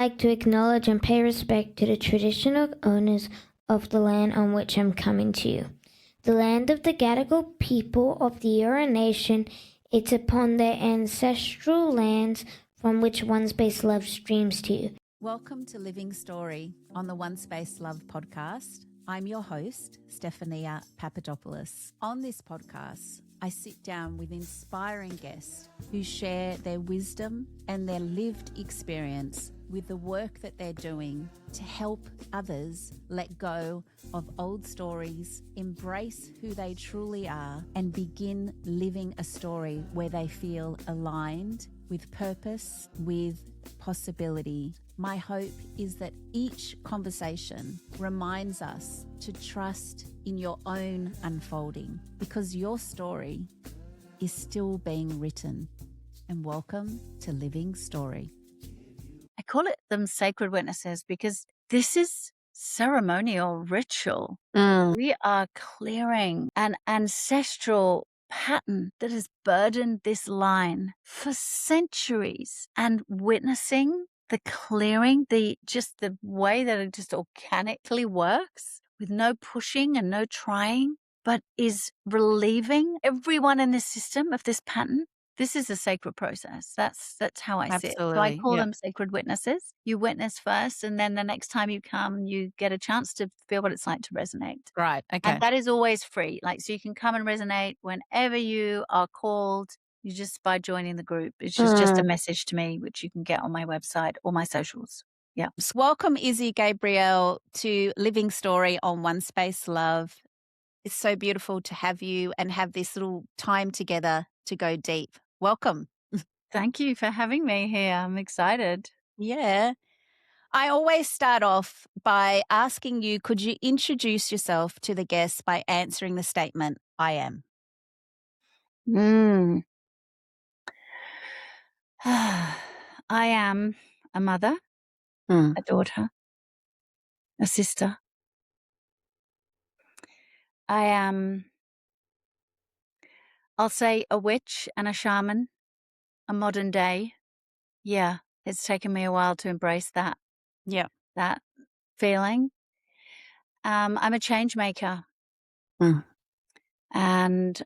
I'd like to acknowledge and pay respect to the traditional owners of the land on which I'm coming to you. The land of the Gadigal people of the Eora Nation, it's upon their ancestral lands from which OneSpaceLove streams to you. Welcome to Living Story on the OneSpaceLove podcast. I'm your host, Stephania Papadopoulos. On this podcast, I sit down with inspiring guests who share their wisdom and their lived experience with the work that they're doing to help others let go of old stories, embrace who they truly are, and begin living a story where they feel aligned with purpose, with possibility. My hope is that each conversation reminds us to trust in your own unfolding, because your story is still being written. And welcome to Living Story. I call it them sacred witnesses because this is ceremonial ritual. We are clearing an ancestral pattern that has burdened this line for centuries, and witnessing the clearing, the way that it just organically works with no pushing and no trying, but is relieving everyone in the system of this pattern. This is a sacred process. That's how I see it. So I call them sacred witnesses. You witness first, and then the next time you come, you get a chance to feel what it's like to resonate. Right. Okay. And that is always free. So you can come and resonate whenever you are called. You just by joining the group. It's just a message to me, which you can get on my website or my socials. Yeah. So welcome, Isy Gabriel, to Living Story on OneSpaceLove. It's so beautiful to have you and have this little time together to go deep. Welcome. Thank you for having me here. I'm excited. Yeah. I always start off by asking you, could you introduce yourself to the guests by answering the statement, I am? I am a mother, a daughter, a sister. I am, I'll say, a witch and a shaman, a modern day. Yeah, it's taken me a while to embrace that. Yeah. That feeling. I'm a change maker. And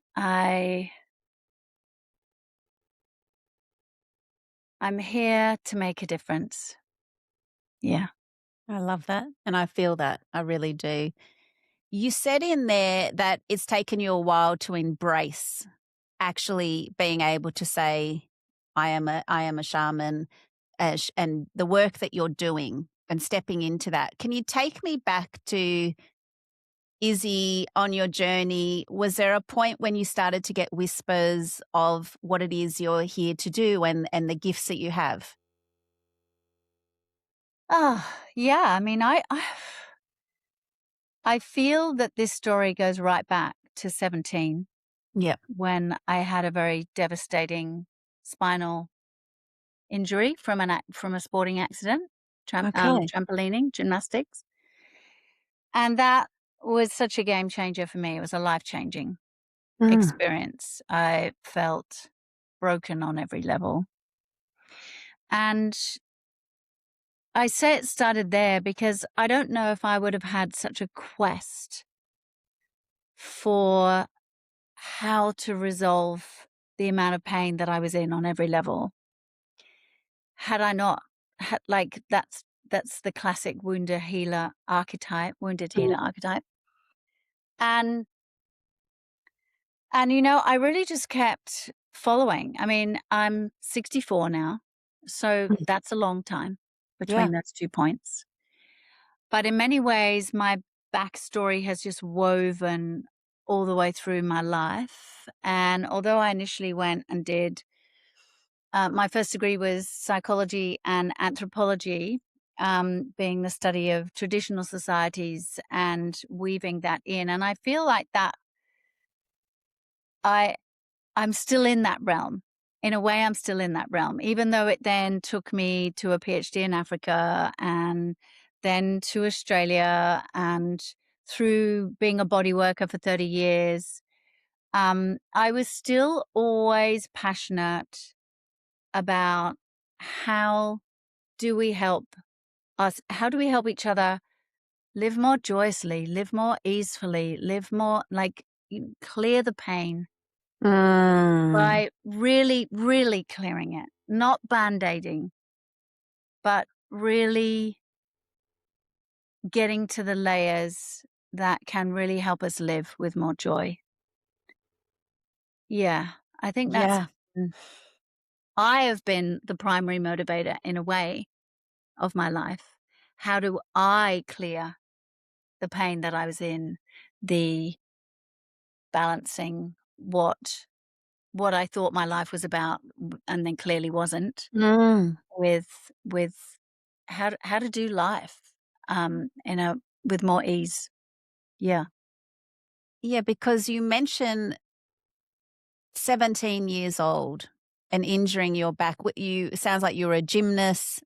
I'm here to make a difference. Yeah. I love that. And I feel that. I really do. You said in there that it's taken you a while to embrace actually being able to say, I am a shaman, and the work that you're doing and stepping into that. Can you take me back to Isy on your journey? Was there a point when you started to get whispers of what it is you're here to do and the gifts that you have? Oh, yeah. I mean, I feel that this story goes right back to 17. Yeah. When I had a very devastating spinal injury from a sporting accident, trampolining, gymnastics. And that was such a game changer for me. It was a life-changing experience. I felt broken on every level. And I say it started there because I don't know if I would have had such a quest for how to resolve the amount of pain that I was in on every level had I not had, that's the classic wounded healer archetype. And I really just kept following. I mean, I'm 64 now, so that's a long time between those 2 points. But in many ways, my backstory has just woven all the way through my life. And although I initially went and did, my first degree was psychology and anthropology, being the study of traditional societies and weaving that in. And I feel like that I'm still in that realm. In a way, I'm still in that realm, even though it then took me to a PhD in Africa and then to Australia, and through being a body worker for 30 years, I was still always passionate about how do we help us? How do we help each other live more joyously, live more easefully, live more clear the pain by really, really clearing it, not band-aiding, but really getting to the layers that can really help us live with more joy. Yeah, I think that's Yeah. I have been the primary motivator in a way of my life. How do I clear the pain that I was in, the balancing what I thought my life was about and then clearly wasn't, with how to do life in a with more ease. Yeah. Yeah, because you mentioned 17 years old and injuring your back. It sounds like you were a gymnast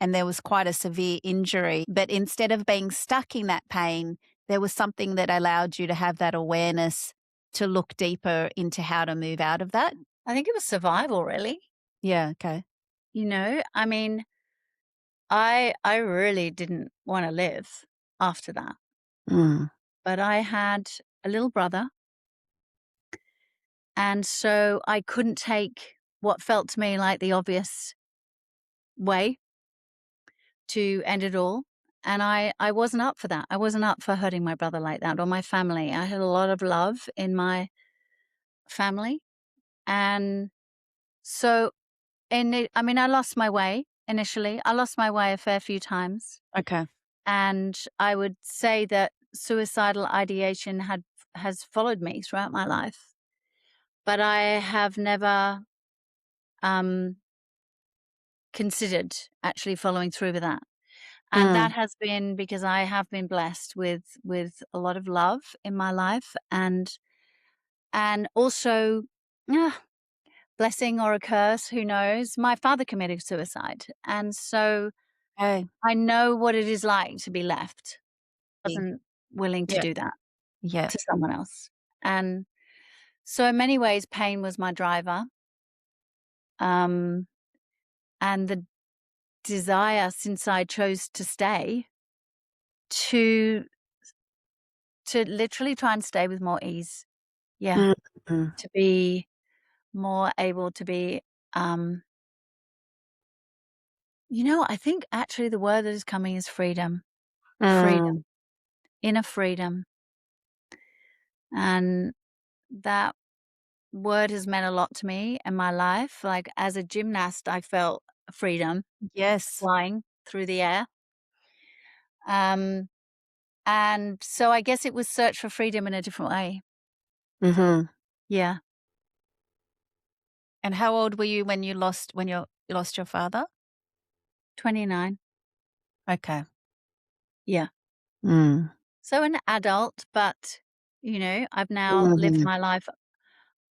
and there was quite a severe injury. But instead of being stuck in that pain, there was something that allowed you to have that awareness to look deeper into how to move out of that. I think it was survival, really. Yeah. Okay. I mean, I really didn't want to live after that. But I had a little brother, and so I couldn't take what felt to me like the obvious way to end it all. And I wasn't up for that. I wasn't up for hurting my brother like that or my family. I had a lot of love in my family. And so, I lost my way initially. I lost my way a fair few times. Okay. And I would say that suicidal ideation has followed me throughout my life. But I have never considered actually following through with that. And that has been because I have been blessed with a lot of love in my life and also blessing or a curse, who knows. My father committed suicide. And so Okay. I know what it is like to be left. I wasn't willing to Yeah. do that Yeah. to someone else. And so in many ways, pain was my driver. And the desire, since I chose to stay, to literally try and stay with more ease. Yeah. To be more able to be, I think actually the word that is coming is freedom. Freedom. Inner freedom. And that word has meant a lot to me in my life. Like as a gymnast, I felt freedom Yes. flying through the air. And so I guess it was search for freedom in a different way. Yeah. And how old were you when you lost your father? 29. Okay. Yeah. So an adult, but I've now lived my life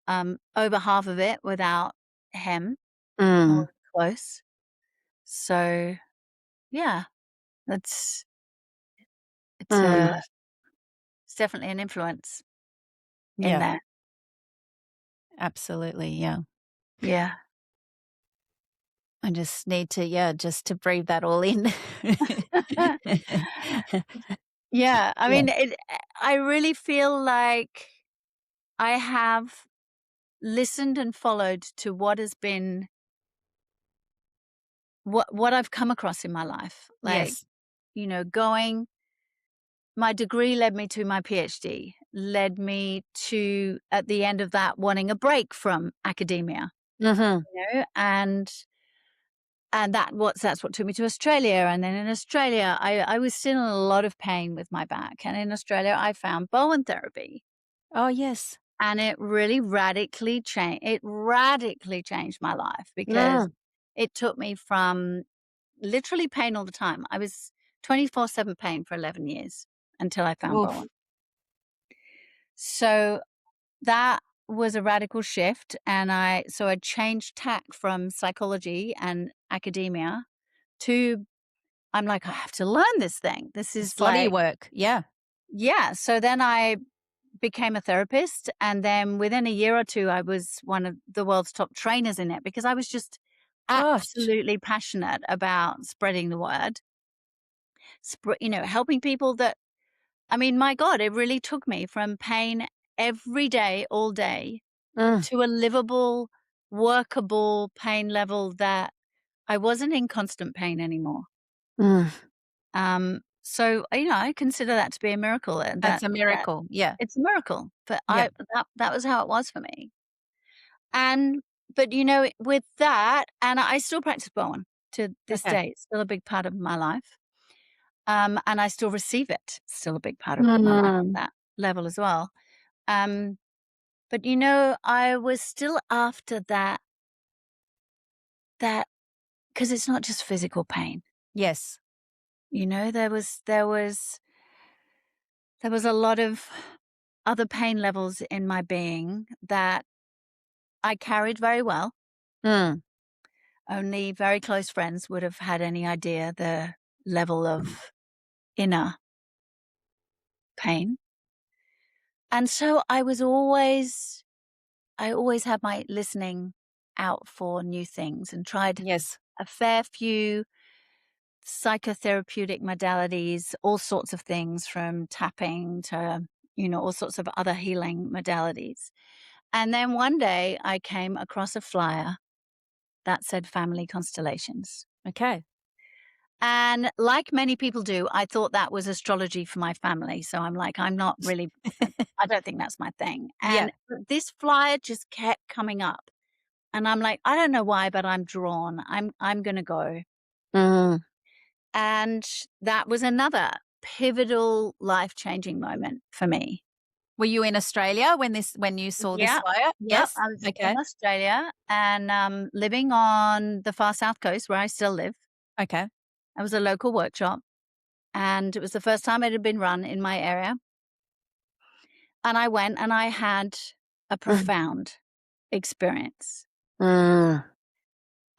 over half of it without him or close. So yeah, that's it's definitely an influence in Yeah. there. Absolutely. Yeah. Yeah. I just need to just to breathe that all in. Yeah, I Yeah. mean, I really feel like I have listened and followed to what has been what I've come across in my life. Like, Yes. going my degree led me to my PhD, led me to, at the end of that, wanting a break from academia, and that's what took me to Australia. And then in Australia, I was still in a lot of pain with my back. And in Australia, I found Bowen Therapy. Oh, yes. And it really radically changed my life because it took me from literally pain all the time. I was 24/7 pain for 11 years until I found Oof. Bowen. So that was a radical shift. And I changed tack from psychology and academia to, I'm like, I have to learn this thing. This It's is body like, work. Yeah. yeah. So then I became a therapist. And then within a year or two, I was one of the world's top trainers in it because I was just absolutely passionate about spreading the word, helping people that, I mean, my God, it really took me from pain every day, all day, to a livable, workable pain level that I wasn't in constant pain anymore. So, I consider that to be a miracle. And That's a that miracle. Yeah. it's a miracle. But Yeah. that was how it was for me. But with that, and I still practice Bowen to this Okay. day. It's still a big part of my life. And I still receive it. It's still a big part of my life at that level as well. Um, but I was still after that because it's not just physical pain. Yes. There was a lot of other pain levels in my being that I carried very well. Only very close friends would have had any idea the level of inner pain. And so I always had my listening out for new things and tried Yes. a fair few psychotherapeutic modalities, all sorts of things from tapping to, all sorts of other healing modalities. And then one day I came across a flyer that said Family Constellations. Okay. And like many people do, I thought that was astrology for my family. So I'm like, I'm not really, I don't think that's my thing. Yeah. And this flyer just kept coming up. And I'm like, I don't know why, but I'm drawn. I'm going to go. And that was another pivotal life-changing moment for me. Were you in Australia when you saw this Yeah. flyer? Yeah, Yes. I was Okay. in Australia and living on the far south coast where I still live. Okay. It was a local workshop, and it was the first time it had been run in my area. And I went and I had a profound experience.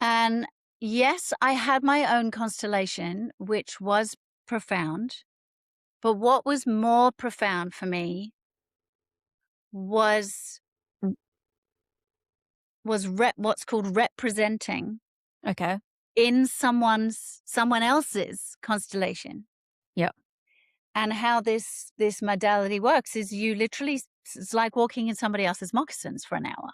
And yes, I had my own constellation, which was profound. But what was more profound for me was what's called representing Okay. in someone else's constellation. Yep. And how this modality works is you literally, it's like walking in somebody else's moccasins for an hour.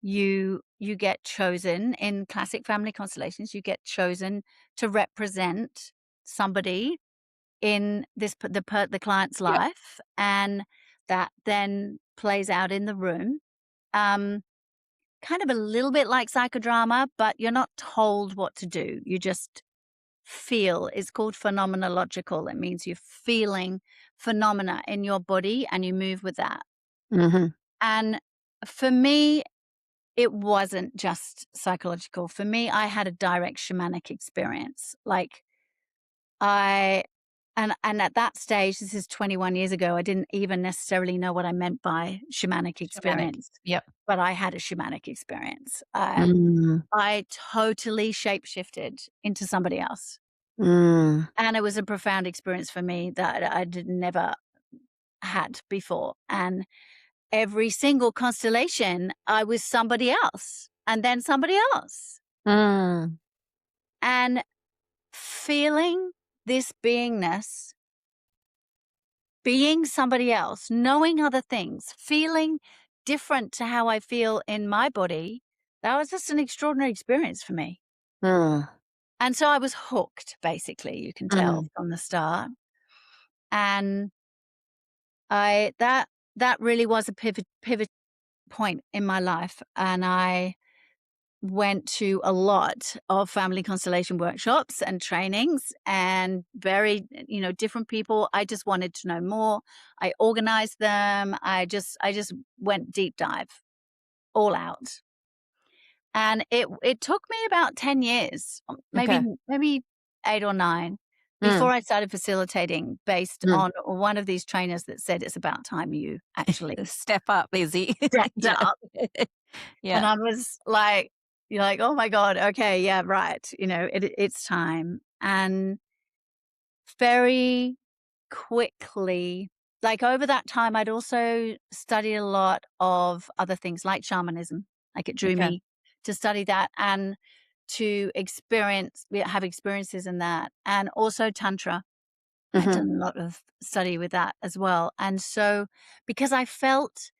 You get chosen in classic family constellations, you get chosen to represent somebody in the client's Yep. life, and that then plays out in the room. Kind of a little bit like psychodrama, but you're not told what to do. You just feel. It's called phenomenological. It means you're feeling phenomena in your body and you move with that. And for me, it wasn't just psychological. For me, I had a direct shamanic experience. Like and at that stage, this is 21 years ago, I didn't even necessarily know what I meant by shamanic experience. Yep. But I had a shamanic experience. I totally shapeshifted into somebody else. And it was a profound experience for me that I did never had before. And every single constellation, I was somebody else and then somebody else. And feeling this beingness, being somebody else, knowing other things, feeling different to how I feel in my body, that was just an extraordinary experience for me. And so I was hooked, basically, you can tell from the start. And that really was a pivot point in my life. And I went to a lot of family constellation workshops and trainings and very, different people. I just wanted to know more. I organized them. I just went deep dive, all out. And it took me about 10 years, maybe 8 or 9, before I started facilitating based on one of these trainers that said it's about time you actually Step up, Isy. stepped up. Yeah. And I was like, you're like, oh my God, okay, yeah, right. It's time. And very quickly, like over that time, I'd also studied a lot of other things like shamanism. Like it drew Okay. me to study that. And to have experiences in that, and also Tantra. I've done a lot of study with that as well. And so, because I felt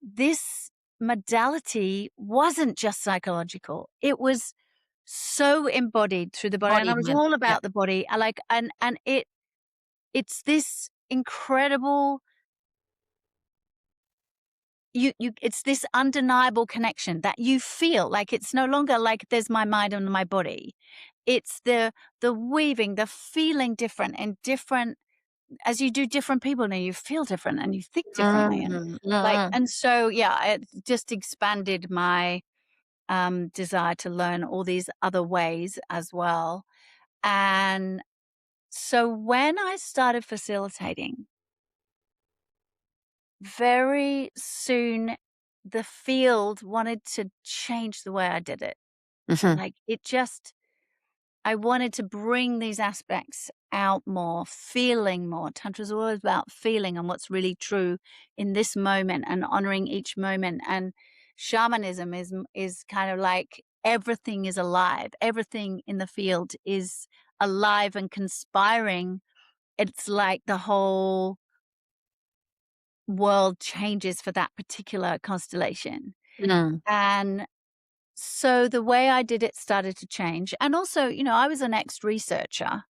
this modality wasn't just psychological, it was so embodied through the body, and I was Embodiment. all about Yep. the body. I like, and it's this incredible, it's this undeniable connection that you feel. Like, it's no longer like there's my mind and my body. It's the weaving, the feeling different, and different as you do different people, and you feel different and you think differently, and and so it just expanded my desire to learn all these other ways as well. And so when I started facilitating, very soon the field wanted to change the way I did it. Like, I wanted to bring these aspects out more, feeling more. Tantra is always about feeling and what's really true in this moment, and honoring each moment. And shamanism is kind of like everything is alive. Everything in the field is alive and conspiring. It's like the whole world changes for that particular constellation. And so the way I did it started to change. And also, I was an ex-researcher.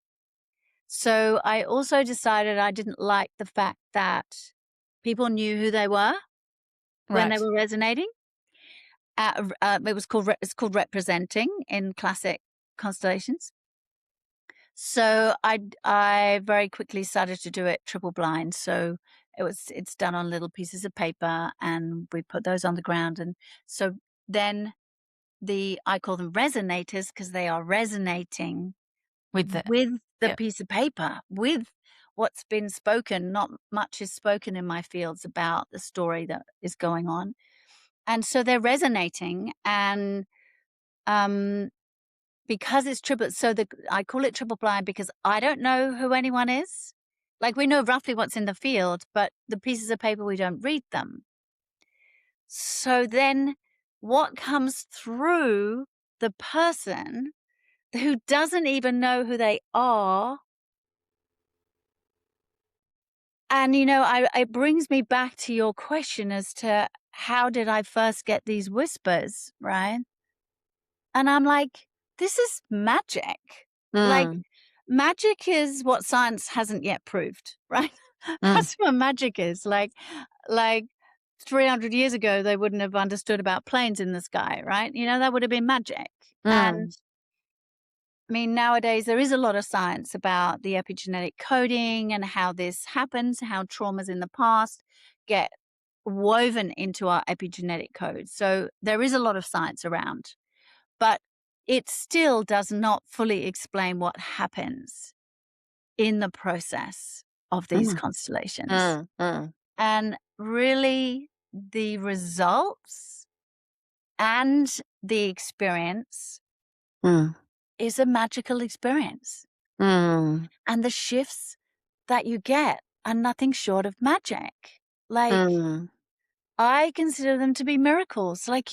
So I also decided I didn't like the fact that people knew who they were when they were resonating. It's called representing in classic constellations. So I very quickly started to do it triple blind. So it's done on little pieces of paper, and we put those on the ground. And so then I call them resonators, because they are resonating With the piece of paper, with what's been spoken. Not much is spoken in my fields about the story that is going on. And so they're resonating, and because it's triple, so I call it triple blind because I don't know who anyone is. Like, we know roughly what's in the field, but the pieces of paper, we don't read them. So then what comes through the person who doesn't even know who they are? And, it brings me back to your question as to how did I first get these whispers, right? And I'm like, this is magic. Like, magic is what science hasn't yet proved, right? That's what magic is. Like 300 years ago, they wouldn't have understood about planes in the sky, right? That would have been magic. And I mean, nowadays there is a lot of science about the epigenetic coding and how this happens, how traumas in the past get woven into our epigenetic code. So there is a lot of science around, but it still does not fully explain what happens in the process of these constellations. And really, the results and the experience is a magical experience. And the shifts that you get are nothing short of magic. Like, I consider them to be miracles. I've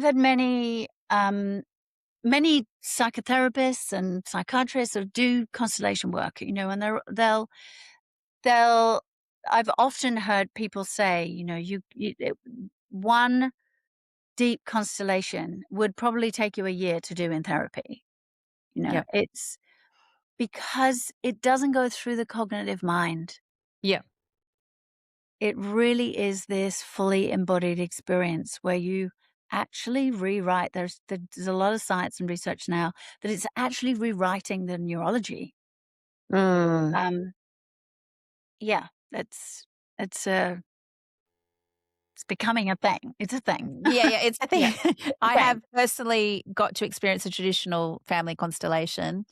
had many psychotherapists and psychiatrists who do constellation work, and they'll I've often heard people say, one deep constellation would probably take you a year to do in therapy. It's because it doesn't go through the cognitive mind. It really is this fully embodied experience where you actually rewrite. There's a lot of science and research now that it's actually rewriting the neurology. It's becoming a thing. It's a thing. It's a thing. I thing. have personally got to experience a traditional family constellation.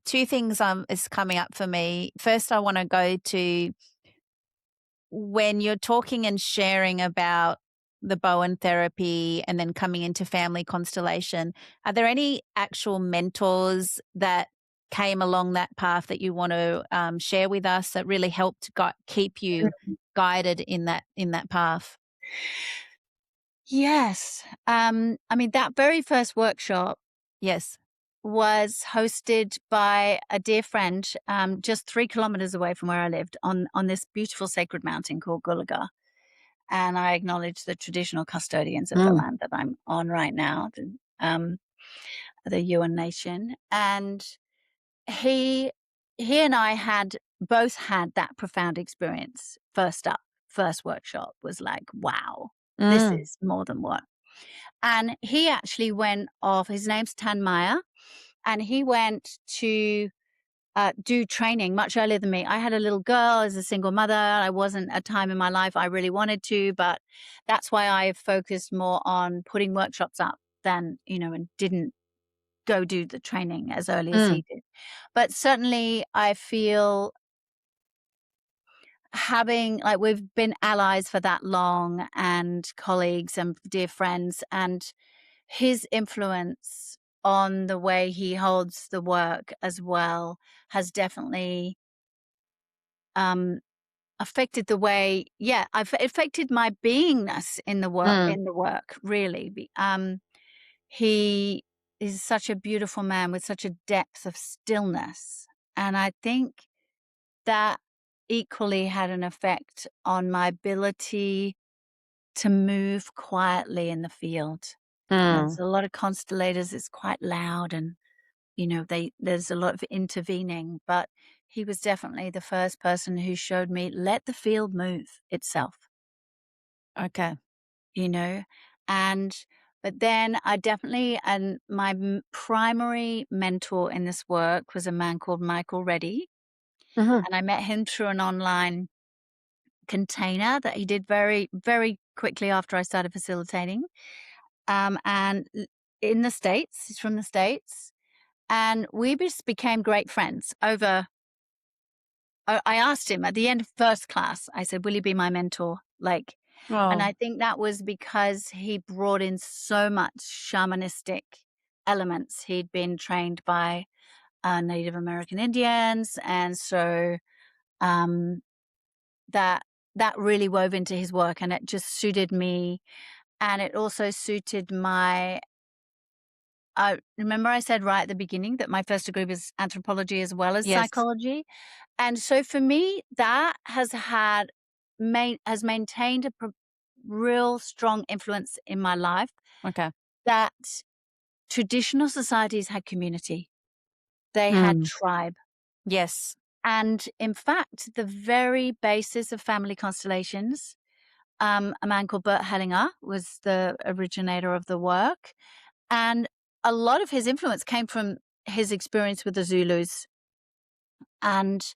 Two things is coming up for me. First, I want to go to when you're talking and sharing about the Bowen Therapy and then coming into family constellation. Are there any actual mentors that came along that path that you want to share with us that really helped keep you guided in that path? Yes. I mean, that very first workshop Yes. was hosted by a dear friend, just 3 kilometers away from where I lived on this beautiful sacred mountain called Gulaga. And I acknowledge the traditional custodians of the land that I'm on right now, the Yuan Nation. And he and I both had that profound experience. First workshop was like, wow, this is more than what. And he actually went off, his name's Tan Maya, and he went to do training much earlier than me. I had a little girl as a single mother. I wasn't a time in my life I really wanted to, but that's why I focused more on putting workshops up than, and didn't go do the training as early as he did. But certainly I feel we've been allies for that long and colleagues and dear friends, and his influence on the way he holds the work as well has definitely affected the way, I've affected my beingness in the work, really. He is such a beautiful man with such a depth of stillness. And I think that equally had an effect on my ability to move quietly in the field. There's a lot of constellators, it's quite loud and, there's a lot of intervening, but he was definitely the first person who showed me, let the field move itself. Okay. But then I definitely, and my primary mentor in this work was a man called Michael Reddy. And I met him through an online container that he did very, very quickly after I started facilitating. And in the States, he's from the States. And we just became great friends over. I asked him at the end of first class, I said, will you be my mentor? And I think that was because he brought in so much shamanistic elements. He'd been trained by Native American Indians. And so that really wove into his work, and it just suited me. And it also suited remember I said right at the beginning that my first degree was anthropology as well as psychology. And so for me, that has maintained a real strong influence in my life. Okay. That traditional societies had community. They had tribe. Yes. And in fact, the very basis of family constellations, a man called Bert Hellinger was the originator of the work. And a lot of his influence came from his experience with the Zulus, and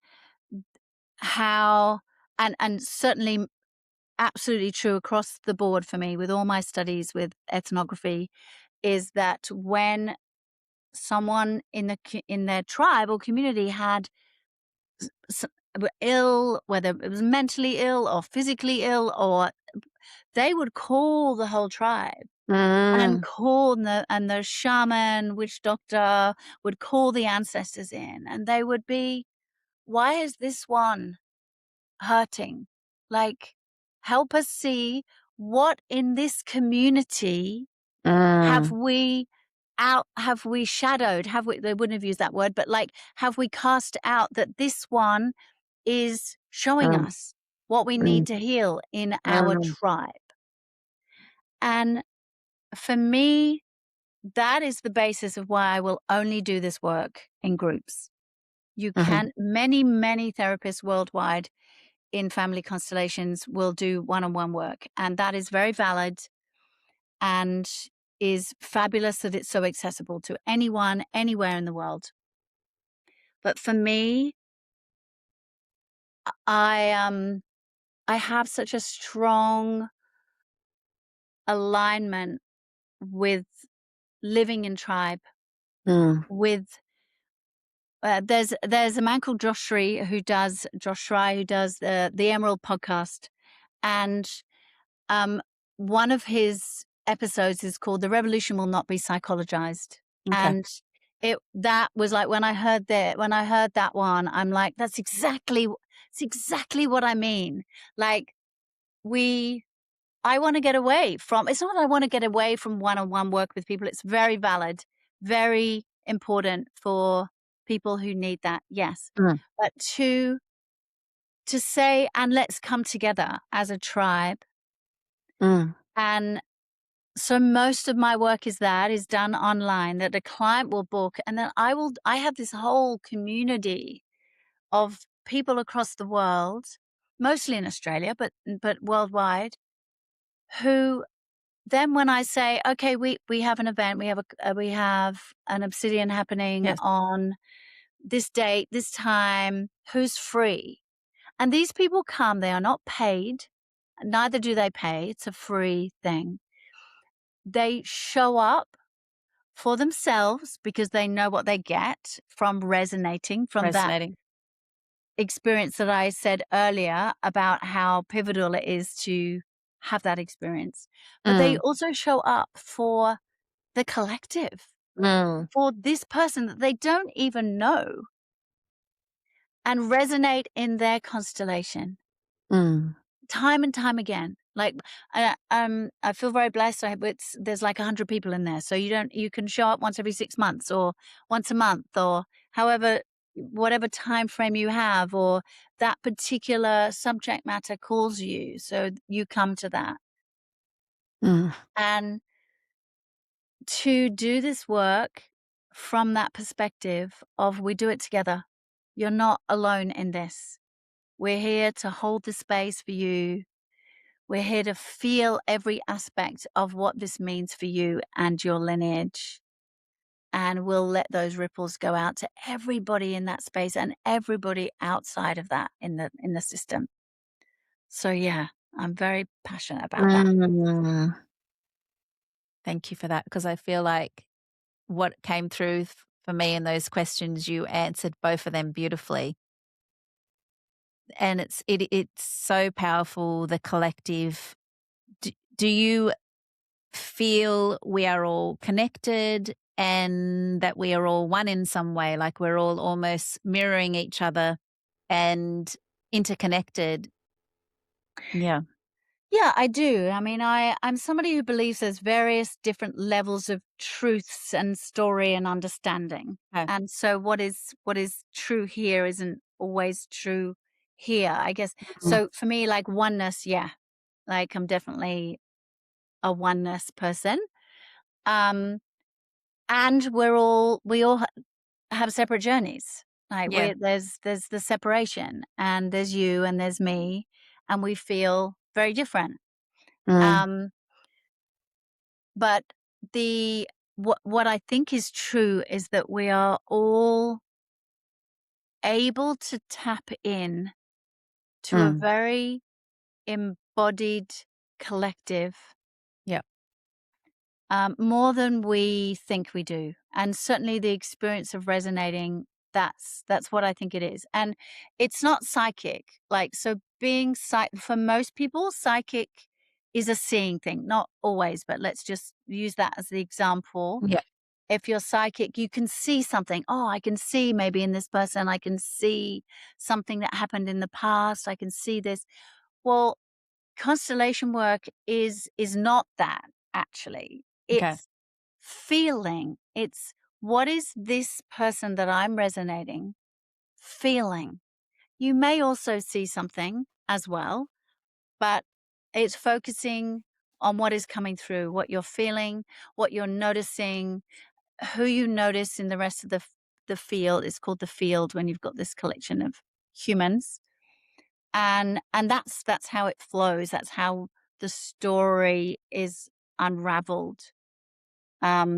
how, and certainly absolutely true across the board for me with all my studies with ethnography, is that when someone in their tribe or community had were ill, whether it was mentally ill or physically ill, or they would call the whole tribe and call the shaman, witch doctor would call the ancestors in, and they would be, why is this one hurting? Help us see what in this community have we shadowed, they wouldn't have used that word, but have we cast out that this one is showing us what we need to heal in our tribe. And for me, that is the basis of why I will only do this work in groups. You can, many, many therapists worldwide in family constellations will do one-on-one work. And that is very valid and is fabulous that it's so accessible to anyone, anywhere in the world. But for me, I have such a strong alignment with living in tribe. With there's a man called Josh Schrei who does the Emerald podcast, and one of his episodes is called "The Revolution Will Not Be Psychologized." And that was like, when I heard that one, I'm like, it's exactly what I mean. We I want to get away from, it's not that I want to get away from one-on-one work with people. It's very valid, very important for people who need that. Yes. But to say, and let's come together as a tribe. And so most of my work is done online, that a client will book, and then I have this whole community of people across the world, mostly in Australia, but worldwide, who then when I say, okay, we have an event, we have an Obsidian happening Yes. on this date, this time, who's free? And these people come, they are not paid, neither do they pay. It's a free thing. They show up for themselves because they know what they get from resonating from that experience that I said earlier about how pivotal it is to have that experience. But they also show up for the collective, for this person that they don't even know, and resonate in their constellation time and time again. Like, I feel very blessed. There's like 100 people in there. So you can show up once every 6 months or once a month or whatever time frame you have, or that particular subject matter calls you. So you come to that. And to do this work from that perspective of we do it together. You're not alone in this. We're here to hold the space for you. We're here to feel every aspect of what this means for you and your lineage. And we'll let those ripples go out to everybody in that space and everybody outside of that in the system. So yeah, I'm very passionate about that. Thank you for that, because I feel like what came through for me in those questions, you answered both of them beautifully. And it's so powerful, the collective. Do you feel we are all connected and that we are all one in some way, like we're all almost mirroring each other and interconnected? Yeah. Yeah, I do. I mean, I'm somebody who believes there's various different levels of truths and story and understanding. Okay. And so what is true here isn't always true here, I guess. So for me, like oneness, yeah. Like I'm definitely a oneness person. And we all have separate journeys. Like Yeah. there's the separation, and there's you and there's me, and we feel very different. But what I think is true is that we are all able to tap in to a very embodied collective. Yeah. More than we think we do. And certainly the experience of resonating, that's what I think it is. And it's not psychic. Like, so being for most people, psychic is a seeing thing. Not always, but let's just use that as the example. Yeah. If you're psychic, you can see something. Oh, I can see maybe in this person, I can see something that happened in the past. I can see this. Well, constellation work is not that, actually. Okay. It's feeling. It's what is this person that I'm resonating feeling? You may also see something as well, but it's focusing on what is coming through, what you're feeling, what you're noticing, who you notice in the rest of the field. It's called the field when you've got this collection of humans. And that's how it flows. That's how the story is unraveled. I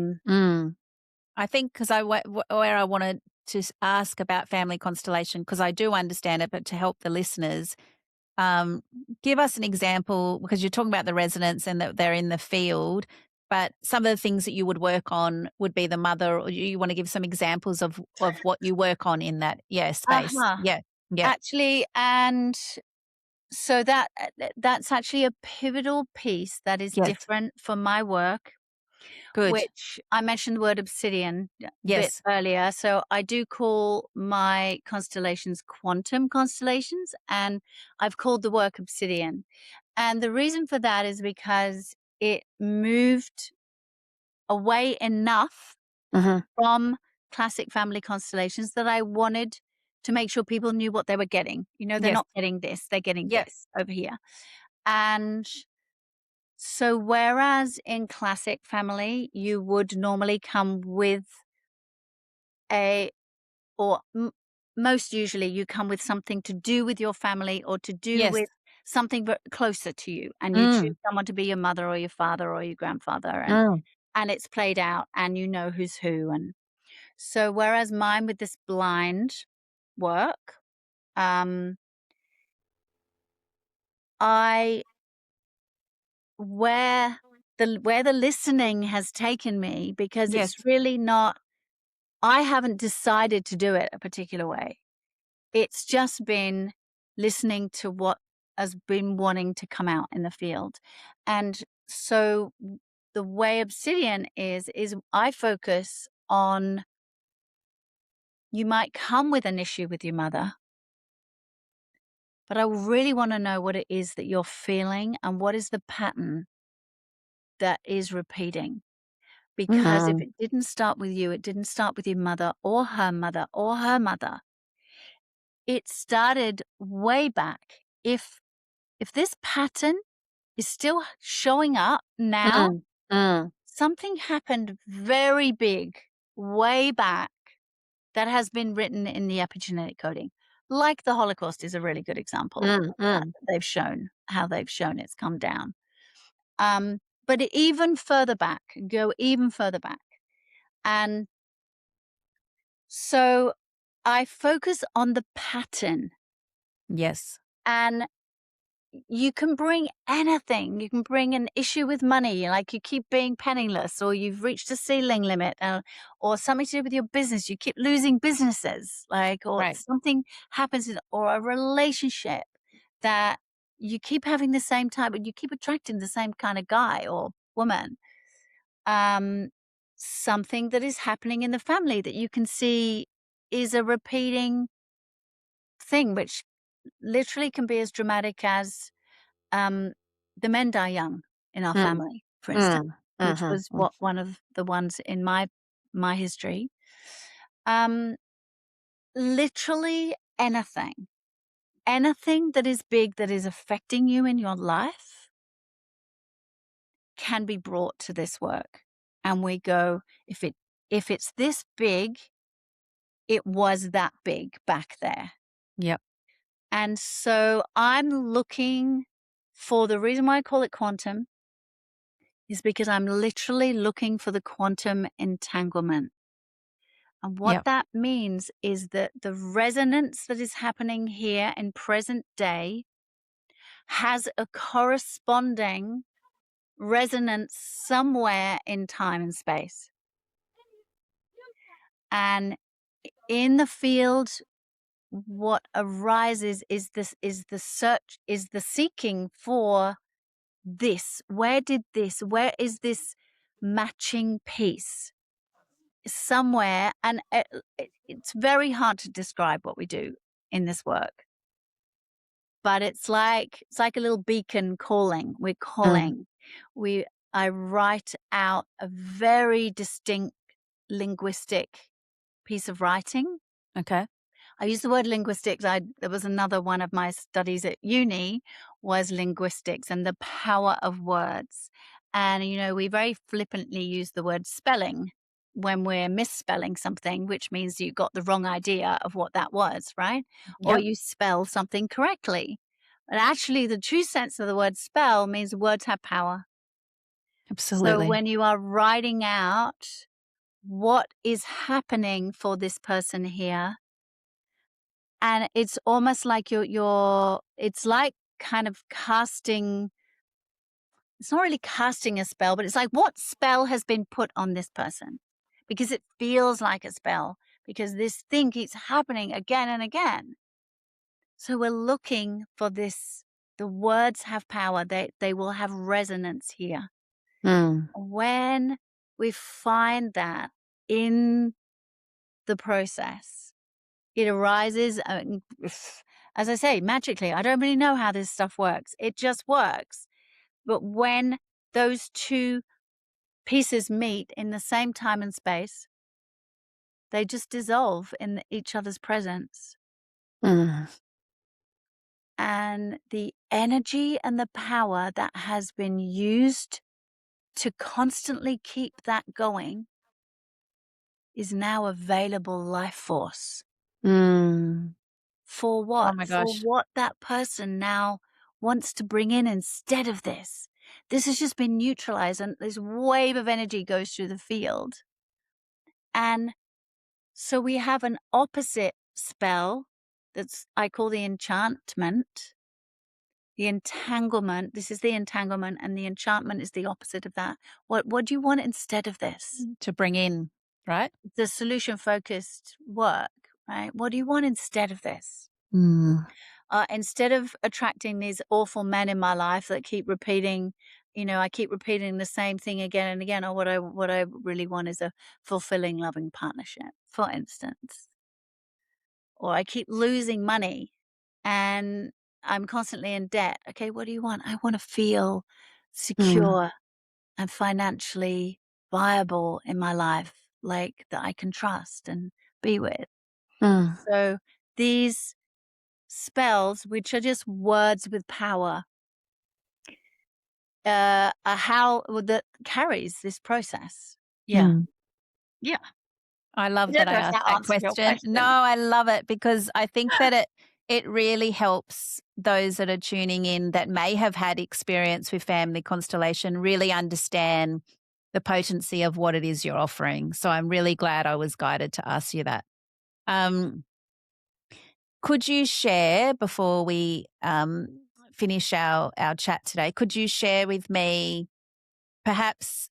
think because where I wanted to ask about family constellation, because I do understand it, but to help the listeners, give us an example, because you're talking about the resonance and that they're in the field, but some of the things that you would work on would be the mother, or you want to give some examples of what you work on in that space. Uh-huh. Yeah. Actually, and so that's actually a pivotal piece that is Yes. different for my work. Good. Which I mentioned the word obsidian a bit Yes. earlier. So I do call my constellations quantum constellations, and I've called the work obsidian. And the reason for that is because it moved away enough from classic family constellations that I wanted to make sure people knew what they were getting. You know, they're Yes. not getting this, they're getting Yep. this over here. And so whereas in classic family, you would normally come with most usually you come with something to do with your family or to do Yes. with something closer to you, and you choose someone to be your mother or your father or your grandfather, and it's played out and you know who's who. And so whereas mine with this blind work, I where the listening has taken me, because Yes. it's really not, I haven't decided to do it a particular way. It's just been listening to what has been wanting to come out in the field. And so the way Obsidian is I focus on, you might come with an issue with your mother, but I really want to know what it is that you're feeling and what is the pattern that is repeating. Because if it didn't start with you, it didn't start with your mother or her mother or her mother. It started way back. If this pattern is still showing up now, something happened very big way back that has been written in the epigenetic coding. Like the Holocaust is a really good example of that. They've shown how it's come down. But even further back, go even further back. And so I focus on the pattern. Yes. And you can bring anything. You can bring an issue with money, like you keep being penniless, or you've reached a ceiling limit, or something to do with your business. You keep losing businesses, or Right. something happens, or a relationship that you keep having the same type, but you keep attracting the same kind of guy or woman. Something that is happening in the family that you can see is a repeating thing, which literally can be as dramatic as the men die young in our family, for instance, which was what one of the ones in my history. Literally anything that is big, that is affecting you in your life, can be brought to this work. And we go, if it's this big, it was that big back there. Yep. And so I'm looking for, the reason why I call it quantum is because I'm literally looking for the quantum entanglement. And what that means is that the resonance that is happening here in present day has a corresponding resonance somewhere in time and space. And in the field, what arises is the seeking for this. Where is this matching piece? Somewhere, and it's very hard to describe what we do in this work, but it's like a little beacon calling. We're calling. I write out a very distinct linguistic piece of writing. Okay. I use the word linguistics. There was another one of my studies at uni was linguistics and the power of words. And, we very flippantly use the word spelling when we're misspelling something, which means you got the wrong idea of what that was, right? Or Yep. you spell something correctly. But actually, the true sense of the word spell means words have power. Absolutely. So when you are writing out what is happening for this person here, and it's almost like it's like kind of casting, it's not really casting a spell, but it's like, what spell has been put on this person? Because it feels like a spell, because this thing keeps happening again and again. So we're looking for this. The words have power. They will have resonance here. When we find that in the process, it arises, as I say, magically. I don't really know how this stuff works. It just works. But when those two pieces meet in the same time and space, they just dissolve in each other's presence. And the energy and the power that has been used to constantly keep that going is now available life force. For what? Oh my For gosh. what that person now wants to bring in instead of this. This has just been neutralized, and this wave of energy goes through the field. And so we have an opposite spell I call the enchantment. The entanglement, this is the entanglement, and the enchantment is the opposite of that. What do you want instead of this? To bring in, right? The solution-focused work, right? What do you want instead of this? Instead of attracting these awful men in my life that keep repeating, I keep repeating the same thing again and again, or what I really want is a fulfilling, loving partnership, for instance. Or I keep losing money and I'm constantly in debt. Okay, what do you want? I want to feel secure and financially viable in my life, like that I can trust and be with. So these spells, which are just words with power, are how that carries this process. Yeah. Yeah. I love I that don't I know if asked that that answered your question. No, question. I love it because I think that it really helps those that are tuning in that may have had experience with family constellation really understand the potency of what it is you're offering. So I'm really glad I was guided to ask you that. Could you share before we finish our chat today? Could you share with me perhaps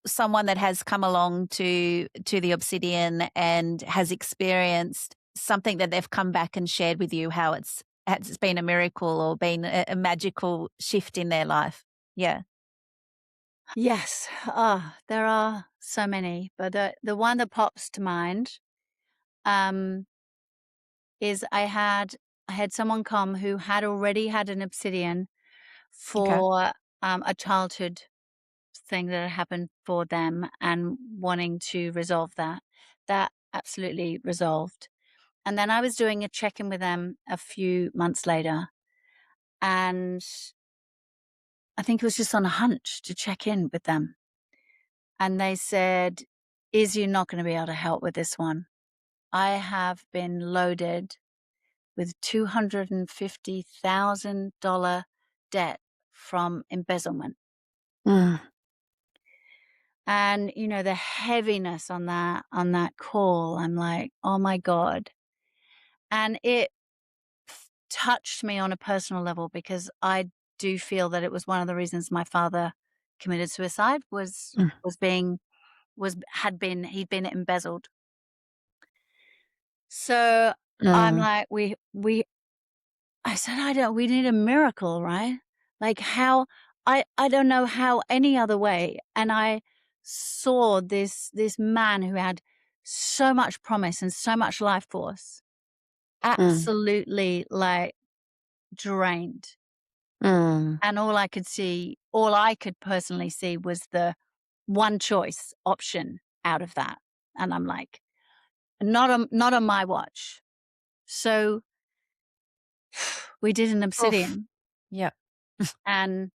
someone that has come along to the Obsidian and has experienced something that they've come back and shared with you how it's been a miracle or been a magical shift in their life? Yeah. Yes. There are so many, but the one that pops to mind is I had someone come who had already had an obsidian Okay. for a childhood thing that had happened for them and wanting to resolve that. That absolutely resolved. And then I was doing a check-in with them a few months later, and I think it was just on a hunch to check in with them. And they said, "Is you not going to be able to help with this one? I have been loaded with $250,000 debt from embezzlement." And the heaviness on that call, I'm like, oh my God. And it touched me on a personal level because I do feel that it was one of the reasons my father committed suicide he'd been embezzled. So I'm like, I said, we need a miracle, right? Like how, I don't know how any other way. And I saw this man who had so much promise and so much life force, absolutely like drained. And all I could personally see was the one choice option out of that. And I'm like, not on my watch. So we did an Oof. obsidian. Yeah. And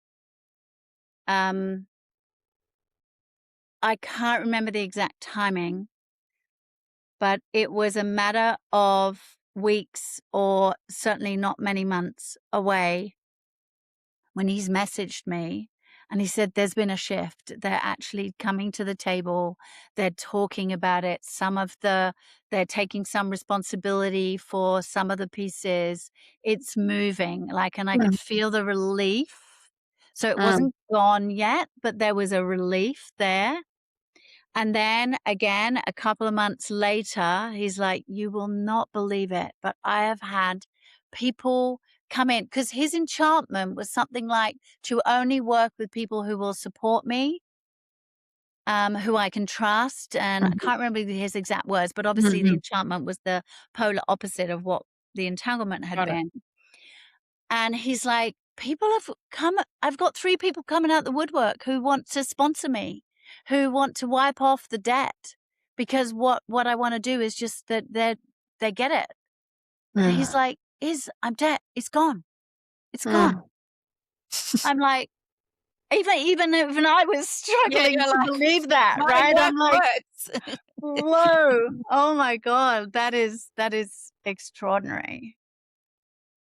I can't remember the exact timing, but it was a matter of weeks or certainly not many months away when he's messaged me and he said, there's been a shift. They're actually coming to the table. They're talking about it. They're taking some responsibility for some of the pieces. It's moving, and I could feel the relief. So it wasn't gone yet, but there was a relief there. And then again, a couple of months later, he's like, you will not believe it, but I have had people come in because his enchantment was something like to only work with people who will support me, who I can trust. And I can't remember his exact words, but obviously the enchantment was the polar opposite of what the entanglement had Got it. been. And he's like, people have come, I've got 3 people coming out the woodwork who want to sponsor me, who want to wipe off the debt, because what I want to do is just that they get it. And he's like, I'm debt. It's gone. It's gone. I'm like, even I was Yeah, struggling you're to like, believe that, my right? I'm work like, works. whoa, oh my God, that is extraordinary.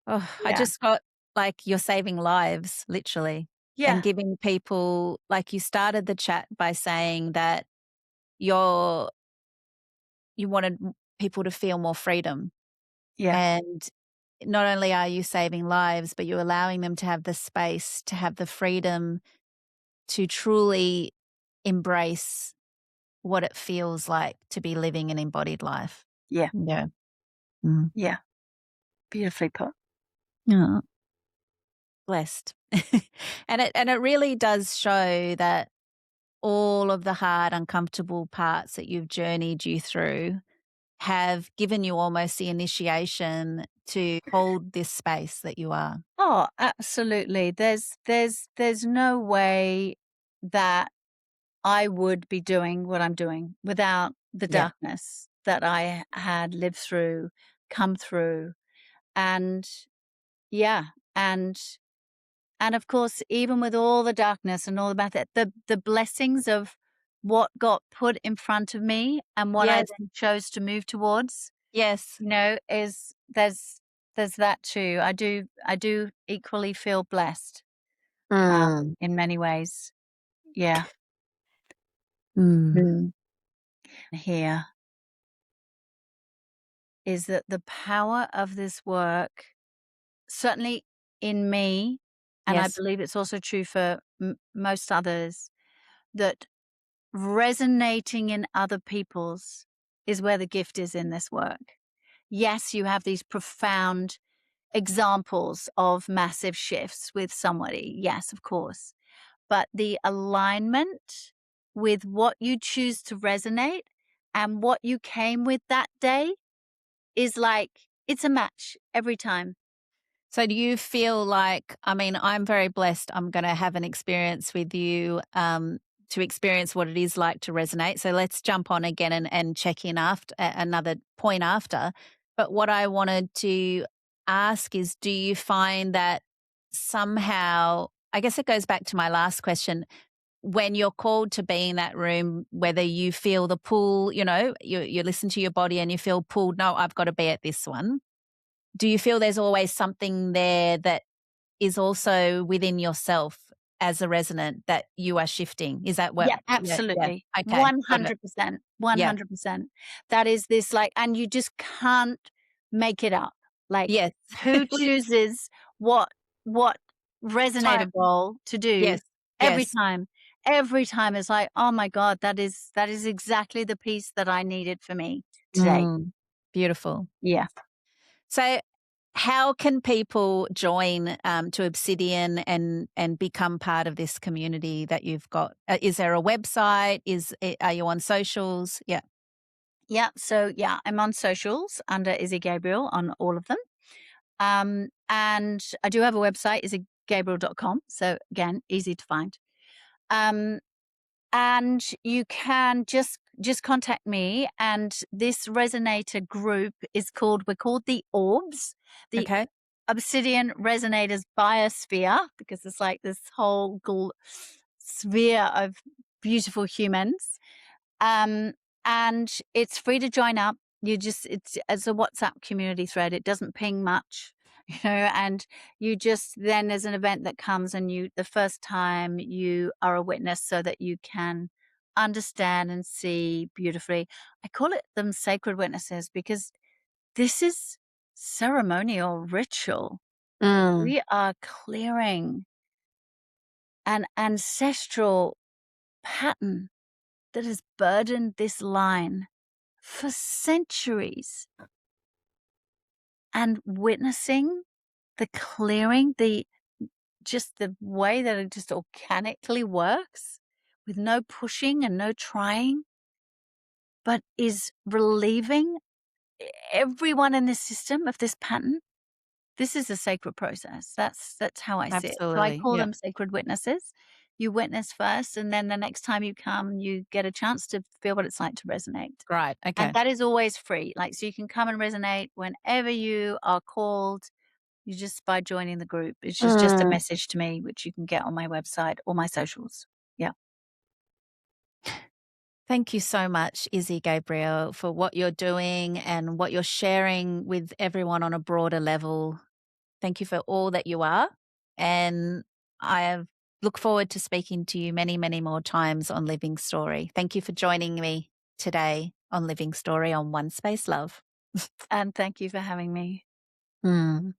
Oh, I Yeah. just got like you're saving lives, literally, and Yeah. giving people like you started the chat by saying that you're you wanted people to feel more freedom. Yeah. And not only are you saving lives, but you're allowing them to have the space, to have the freedom to truly embrace what it feels like to be living an embodied life. Yeah. Yeah. Mm. Yeah. Beautifully put. Yeah. Blessed. And it really does show that all of the hard, uncomfortable parts that you've journeyed you through have given you almost the initiation to hold this space that you are. Oh, absolutely. There's no way that I would be doing what I'm doing without the Yeah. darkness that I had lived through, come through. And yeah, and of course, even with all the darkness and all about that, the blessings of what got put in front of me and what I Yes. then chose to move towards, Yes. is there's that too. I do equally feel blessed in many ways. Yeah. Mm. Here is that the power of this work, certainly in me, and I Yes. believe it's also true for most others, that resonating in other people's is where the gift is in this work. Yes, you have these profound examples of massive shifts with somebody. Yes, of course. But the alignment with what you choose to resonate and what you came with that day is like, it's a match every time. So do you feel like, I mean, I'm very blessed. I'm going to have an experience with you to experience what it is like to resonate. So let's jump on again and check in after another point after. But what I wanted to ask is, do you find that somehow, I guess it goes back to my last question, when you're called to be in that room, whether you feel the pull, you listen to your body and you feel pulled, no, I've got to be at this one. Do you feel there's always something there that is also within yourself as a resonant that you are shifting? Is that what? Yeah, absolutely. Yeah. Okay. Got it. 100%. Yeah. 100%. That is this like, and you just can't make it up. Like, Yes. who chooses what Time. resonator goal to do Yes. every Yes. time? Every time it's like, oh my God, that is exactly the piece that I needed for me today. Beautiful. Yeah. So how can people join to Obsidian and become part of this community that you've got? Is there a website? Are you on socials? Yeah. Yeah. So yeah, I'm on socials under Isy Gabriel on all of them. And I do have a website, isygabriel.com. So again, easy to find. And you can just contact me. And this resonator group we're called the Orbs, the Okay. Obsidian Resonators Biosphere, because it's like this whole sphere of beautiful humans. And it's free to join up. It's a WhatsApp community thread. It doesn't ping much, and you just, then there's an event that comes and the first time you are a witness so that you can understand and see beautifully. I call them sacred witnesses because this is ceremonial ritual. We are clearing an ancestral pattern that has burdened this line for centuries, and witnessing the clearing, just the way that it just organically works with no pushing and no trying, but is relieving. everyone in this system of this pattern, this is a sacred process. That's how I see it. So I Absolutely. call Yeah. them sacred witnesses. You witness first, and then the next time you come, you get a chance to feel what it's like to resonate. Right. And Okay. that is always free. Like, so you can come and resonate whenever you are called. You just by joining the group. It's just a message to me, which you can get on my website or my socials. Yeah. Thank you so much, Isy Gabriel, for what you're doing and what you're sharing with everyone on a broader level. Thank you for all that you are. And I look forward to speaking to you many, many more times on Living Story. Thank you for joining me today on Living Story on One Space Love. And thank you for having me. Mm.